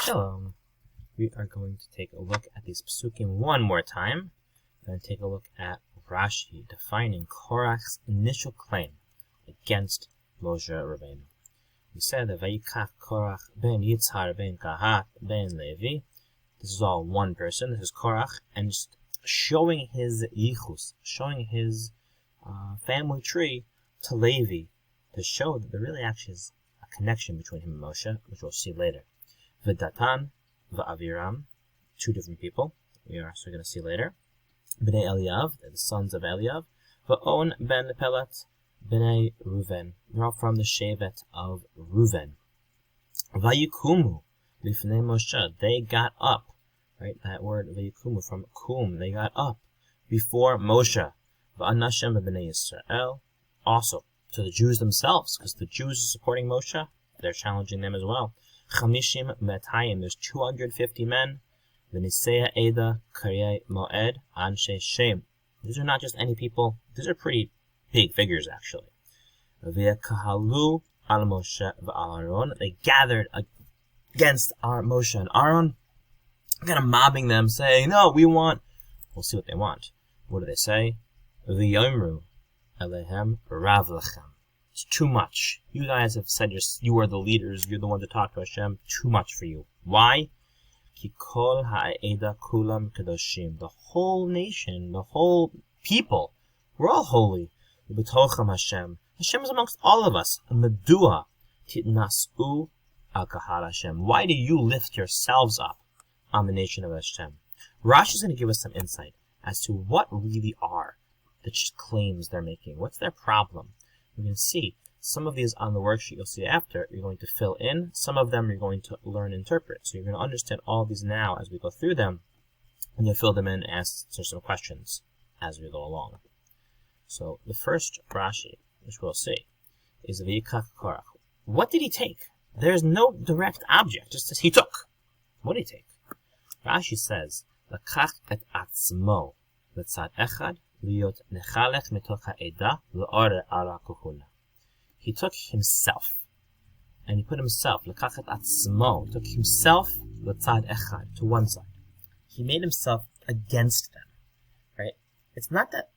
Shalom. We are going to take a look at these psukim one more time, and take a look at Rashi defining Korach's initial claim against Moshe Rabbeinu. We said that Vayikach Korach ben Yitzhar ben Kahat ben Levi. This is all one person. This is Korach, and just showing his yichus, showing his family tree to Levi, to show that there really actually is a connection between him and Moshe, which we'll see later. V'Datan v'Aviram, two different people, we are also going to see later. Bnei Eliav, the sons of Eliav. V'on ben Pelet, Bnei Reuven, they're all from the Shevet of Reuven. Vayikumu, lifnei Moshe, they got up, right? That word Vayikumu from kum, they got up before Moshe. V'anashem b'nei Yisrael, also to the Jews themselves, because the Jews are supporting Moshe, they're challenging them as well. Chamishim metayim, there's 250 men. V'nisei Eda Karyei Moed Anshe Shem. These are not just any people, these are pretty big figures actually. V'yakahalu al Moshe v'Aaron, they gathered against Moshe and Aaron, kind of mobbing them, saying, no, we'll see what they want. What do they say? V'yomru Elehem Rav Lechem. It's too much. You guys have said you are the leaders, you're the one to talk to Hashem. Too much for you. Why? Ki kol ha'eda kulam kadoshim. The whole nation, the whole people, we're all holy. B'tocham Hashem. Hashem is amongst all of us. Medua titnasu al kahal Hashem. Why do you lift yourselves up on the nation of Hashem? Rashi is going to give us some insight as to what really are the claims they're making. What's their problem? We're going to see some of these on the worksheet you'll see after. You're going to fill in. Some of them you're going to learn and interpret. So you're going to understand all these now as we go through them. And you'll fill them in and answer some questions as we go along. So the first Rashi, which we'll see, is V'yikach Korach. What did he take? There's no direct object. Just as he took. What did he take? Rashi says, L'kach et atzmo l'tzad echad liot nechalech mitoch ha'eda l'ore ala kuhuna. He took himself, and he put himself, l'kach et atzmo, took himself l'tzad echad, to one side. He made himself against them, right? It's not that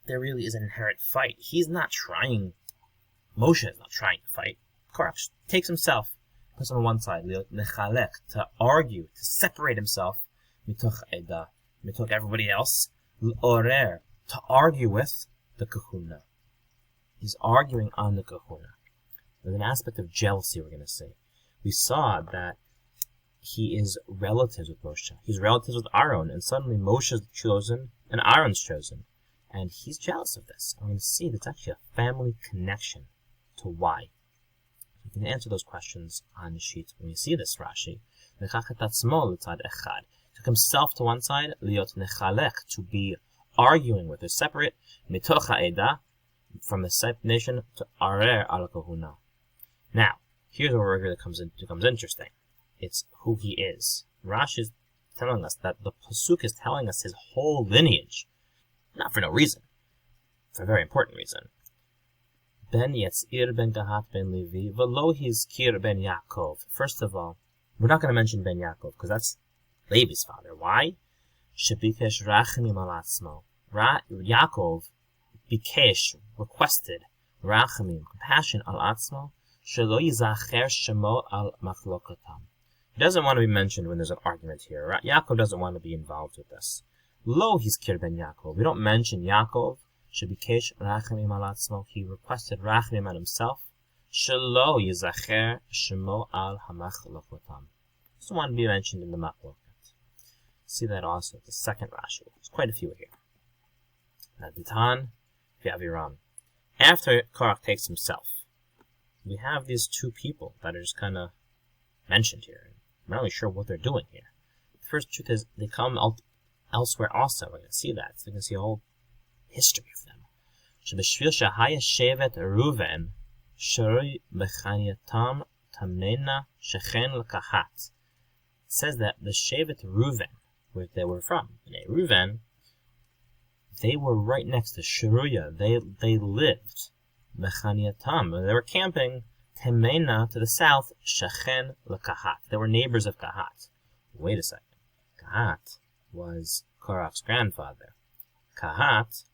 there really is an inherent fight. He's not trying, Moshe is not trying to fight. Korach takes himself, puts him on one side, liot nechalech, to argue, to separate himself, mitoch ha'eda, mitoch everybody else, l'orer, to argue with the kahuna. He's arguing on the kahuna. There's an aspect of jealousy we're going to see. We saw that he is relatives with Moshe. He's relatives with Aaron, and suddenly Moshe's chosen and Aaron's chosen. And he's jealous of this. I'm going to see that's actually a family connection to why. You can answer those questions on the sheet when you see this Rashi. Took himself to one side, liot nechalech, to be arguing with, or separate, mitoch ha'eda, from the separate nation, to arer al kahuna. Now, here's where it becomes interesting. It's who he is. Rashi is telling us that the pasuk is telling us his whole lineage, not for no reason, for a very important reason. Ben Yetzir ben Kahat ben Levi, v'lo hizkir ben Yaakov. First of all, we're not going to mention ben Yaakov because that's Levi's father. Why? Shebikesh rachamim al atzmo. Yaakov bikesh, requested, rachamim, compassion al atzmo, shelo yizacher shemo al machlokatam. He doesn't want to be mentioned when there's an argument here. Yaakov doesn't want to be involved with this. Lo hizkir ben Yaakov. We don't mention Yaakov. Shebikesh rachamim al atzmo. He requested rachamim on himself. Shelo yizacher shemo al hamachlokatam. Doesn't want to be mentioned in the machlokat. See that also, the second Rashi. There's quite a few here. Datan v'Aviram. After Korach takes himself, we have these two people that are just kind of mentioned here. I'm not really sure what they're doing here. The first truth is they come elsewhere also. We're going to see that. So we're going to see a whole history of them. Shebeshvil shahaya shevet Reuven shroi b'chaniyatam tamnena shechen l'kahat. It says that the Shevet Reuven, where they were from, Reuven, they were right next to Sheruya. They lived Bechaniyatam. They were camping Temena, to the south, Shechen leKahat. They were neighbors of Kahat. Wait a second. Kahat was Korach's grandfather. Kahat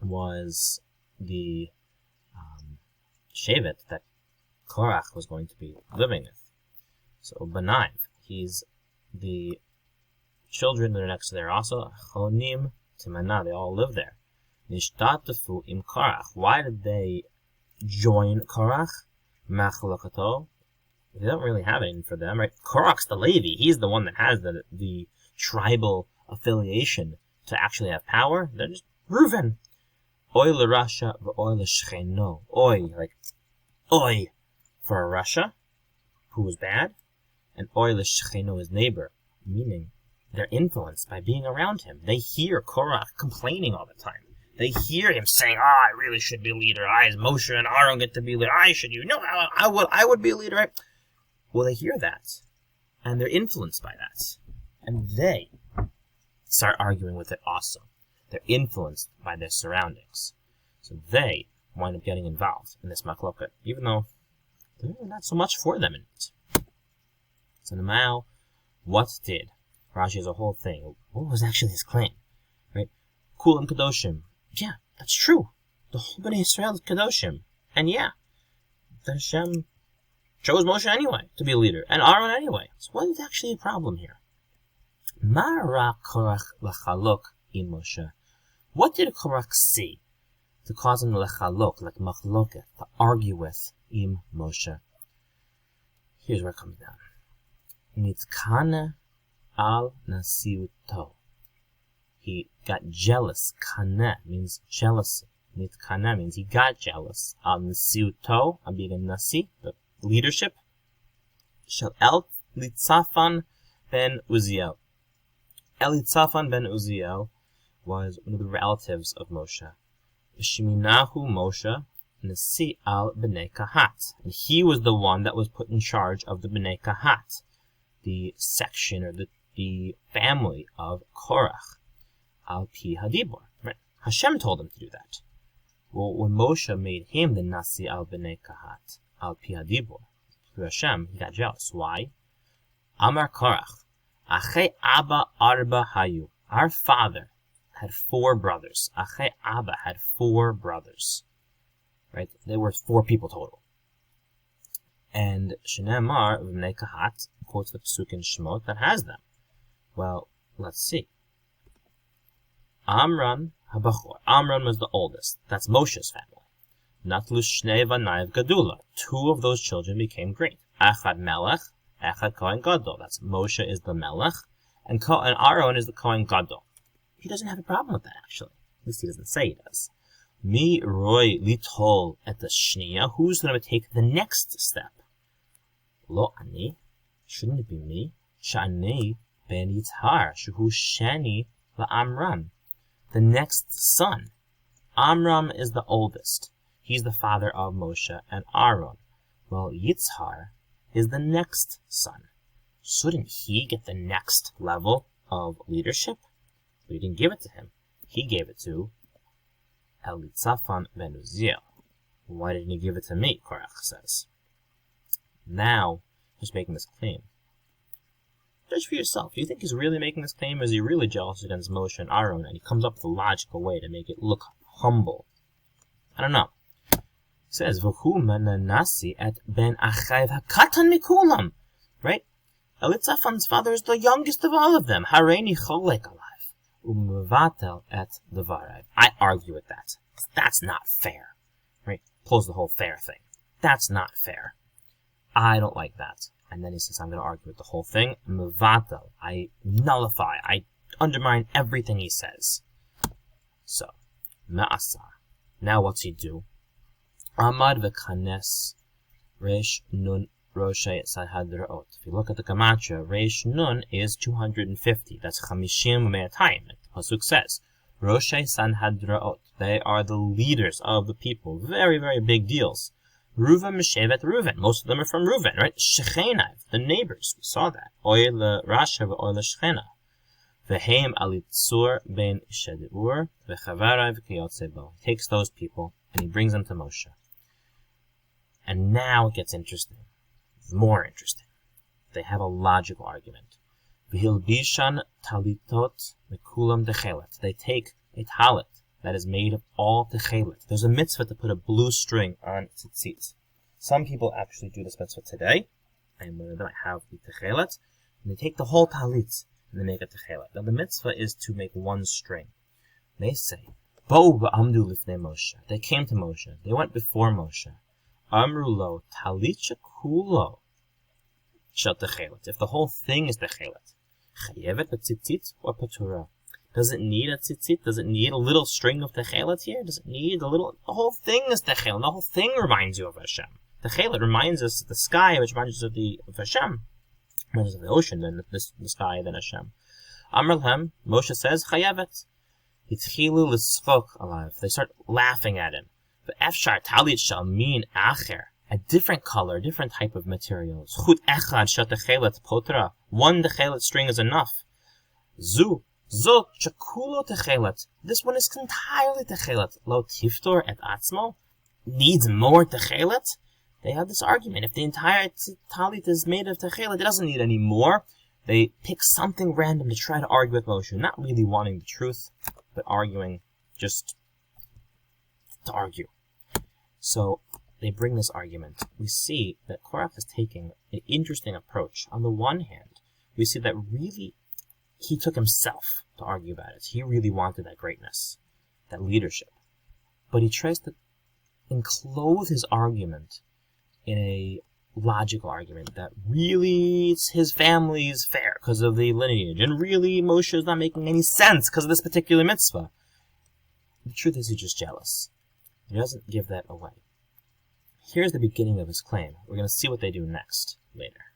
was the Shevet that Korach was going to be living with. So Banaiv, he's the children that are next to there also. Chonim Temena, they all live there. Nishtatafu im Korach. Why did they join Korach? Machlakato. They don't really have anything for them, right? Korach's the Levi. He's the one that has the tribal affiliation to actually have power. They're just Reuven. Oy l'Rasha v'oy l'Shcheno. Oy, like oy for Russia, who was bad, and oy l'Shcheno, his neighbor, meaning they're influenced by being around him. They hear Korach complaining all the time. They hear him saying, I really should be a leader. As Moshe and Aaron get to be leader. I should, I would be a leader. Right? Well, they hear that, and they're influenced by that. And they start arguing with it also. They're influenced by their surroundings. So they wind up getting involved in this machloket, even though there's not so much for them in it. So now, what did Rashi has a whole thing? What was actually his claim? Right? Kulam Kadoshim. Yeah, that's true. The whole Bnei Israel is Kadoshim. And yeah, the Hashem chose Moshe anyway to be a leader, and Aaron anyway. So what is actually a problem here? Ma'ara Korach lechalok im Moshe. What did Korach see to cause him lechalok, like machloket, to argue with im Moshe? Here's where it comes down. Nitkane al nasiuto. He got jealous. Kane means jealousy. Nitkane means he got jealous. Al nasiuto, al being a nasi, the leadership. Shel el litzafan ben Uziel. Elitzafan ben Uziel was one of the relatives of Moshe. Shiminahu Moshe Nasi al Bnei Kahat. And he was the one that was put in charge of the Bnei Kahat, the section or the family of Korach. Al Pi Hadibor. Right? Hashem told him to do that. Well, when Moshe made him the Nasi al Bnei Kahat, Al Pi Hadibor, through Hashem, he got jealous. Why? Amar Korach. Ache Abba Arba Hayu. Our father had 4 brothers. Ache Abba had 4 brothers. Right? There were 4 people total. And Shenemar V'nei Kahat quotes the Pasuk in Shemot that has them. Well, let's see. Amram Habachor. Amram was the oldest. That's Moshe's family. Natlu Shnei Vanayev Gadula. 2 of those children became great. Echad Melech. Echad Kohen Gadol. That's Moshe is the Melech, and Aaron is the Kohen Gadol. He doesn't have a problem with that, actually. At least he doesn't say he does. Mi Roy Litol et the Shnia. Who's going to take the next step? Lo ani. Shouldn't it be me? Shani ben Yitzhar. Shuhu Shani la Amram. The next son. Amram is the oldest. He's the father of Moshe and Aaron. Well, Yitzhar is the next son. Shouldn't he get the next level of leadership? We didn't give it to him. He gave it to Elitzafan ben Uziel. Why didn't he give it to me? Korach says. Now, he's making this claim. Judge for yourself. Do you think he's really making this claim, or is he really jealous against Moshe and Aaron, and he comes up with a logical way to make it look humble? I don't know. Says V'hu menanasi et ben achayv hakatan mikulam. Right? Elitzafan's father is the youngest of all of them. Hareini cholek alive. Umvatel et devarav. I argue with that. That's not fair. Right? Pulls the whole fair thing. That's not fair. I don't like that. And then he says, I'm going to argue with the whole thing. Mvatel. I nullify. I undermine everything he says. So, ma'asa. Now what's he do? Amad v'kanes Reish Nun Roshei Sanhadraot. If you look at the Gematria, Reish Nun is 250. That's Chamishim Me'atayim. The Pasuk says, Roshei Sanhadraot. They are the leaders of the people. Very, very big deals. Reuven Meshevet Reuven. Most of them are from Reuven, right? Shechenav, the neighbors. We saw that. Oy l'Rasha v'oy l'Shechena. V'heim alitzur ben Shedeur v'chavarav k'yotzebo. He takes those people and he brings them to Moshe. And now it gets interesting. More interesting. They have a logical argument. V'hilbishan talitot mekulam techelet. They take a talit that is made of all techelet. There's a mitzvah to put a blue string on tzitzit. Some people actually do this mitzvah today, and they might have the techelet, and they take the whole talit and they make a techelet. Now the mitzvah is to make one string. They say, Bo ba'amdu lifnei Moshe. They came to Moshe. They went before Moshe. Amru lo talit shekulo shel techelet. If the whole thing is techelet, chayevet b'tzitzit or patura? Does it need a tzitzit? Does it need a little string of techelet here? Does it need a little? The whole thing is techelet. The whole thing reminds you of Hashem. Techelet reminds us of the sky, which reminds us of Hashem. Reminds us of the ocean, then the sky, then Hashem. Amr Lahem, Moshe says, chayevet. Hitchilu l'sfok alav. They start laughing at him. But efshar talit shall mean acher. A different color, different type of material. Zchut echad shel techelet potra. One techelet string is enough. Zot chakulo techelet. This one is entirely techelet. Lo tiftor et atzmo. Needs more techelet. They have this argument. If the entire talit is made of techelet, it doesn't need any more. They pick something random to try to argue with Moshe, not really wanting the truth, but arguing just to argue. So they bring this argument. We see that Korach is taking an interesting approach. On the one hand, we see that really he took himself to argue about it. He really wanted that greatness, that leadership. But he tries to enclose his argument in a logical argument that really it's his family's fair because of the lineage, and really Moshe is not making any sense because of this particular mitzvah. The truth is he's just jealous. He doesn't give that away. Here's the beginning of his claim. We're going to see what they do next, later.